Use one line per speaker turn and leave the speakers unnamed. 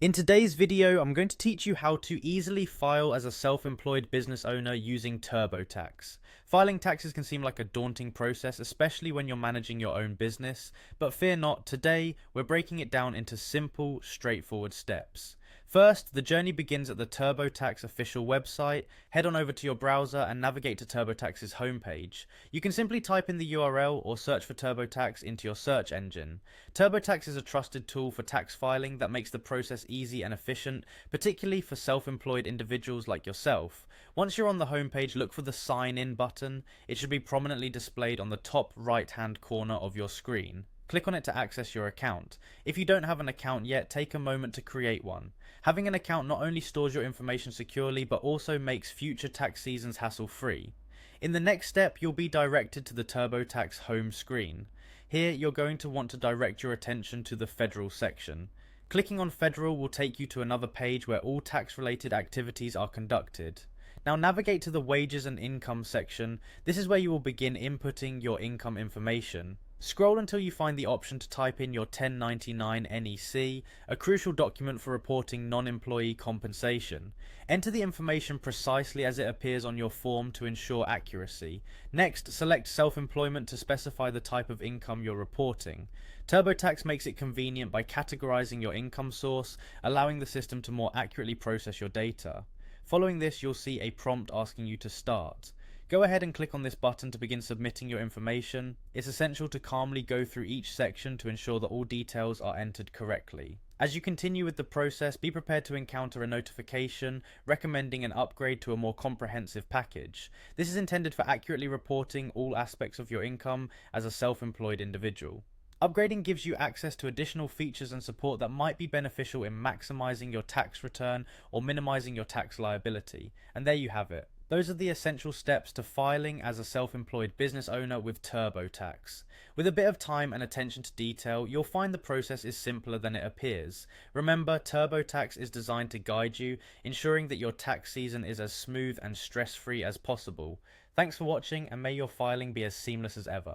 In today's video, I'm going to teach you how to easily file as a self-employed business owner using TurboTax. Filing taxes can seem like a daunting process, especially when you're managing your own business, but fear not, today we're breaking it down into simple, straightforward steps. First, the journey begins at the TurboTax official website. Head on over to your browser and navigate to TurboTax's homepage. You can simply type in the URL or search for TurboTax into your search engine. TurboTax is a trusted tool for tax filing that makes the process easy and efficient, particularly for self-employed individuals like yourself. Once you're on the homepage, look for the Sign In button. It should be prominently displayed on the top right-hand corner of your screen. Click on it to access your account. If you don't have an account yet, take a moment to create one. Having an account not only stores your information securely, but also makes future tax seasons hassle-free. In the next step, you'll be directed to the TurboTax home screen. Here, you're going to want to direct your attention to the Federal section. Clicking on Federal will take you to another page where all tax-related activities are conducted. Now navigate to the Wages and Income section. This is where you will begin inputting your income information. Scroll until you find the option to type in your 1099 NEC, a crucial document for reporting non-employee compensation. Enter the information precisely as it appears on your form to ensure accuracy. Next, select self-employment to specify the type of income you're reporting. TurboTax makes it convenient by categorizing your income source, allowing the system to more accurately process your data. Following this, you'll see a prompt asking you to start. Go ahead and click on this button to begin submitting your information. It's essential to calmly go through each section to ensure that all details are entered correctly. As you continue with the process, be prepared to encounter a notification recommending an upgrade to a more comprehensive package. This is intended for accurately reporting all aspects of your income as a self-employed individual. Upgrading gives you access to additional features and support that might be beneficial in maximizing your tax return or minimizing your tax liability. And there you have it. Those are the essential steps to filing as a self-employed business owner with TurboTax. With a bit of time and attention to detail, you'll find the process is simpler than it appears. Remember, TurboTax is designed to guide you, ensuring that your tax season is as smooth and stress-free as possible. Thanks for watching, and may your filing be as seamless as ever.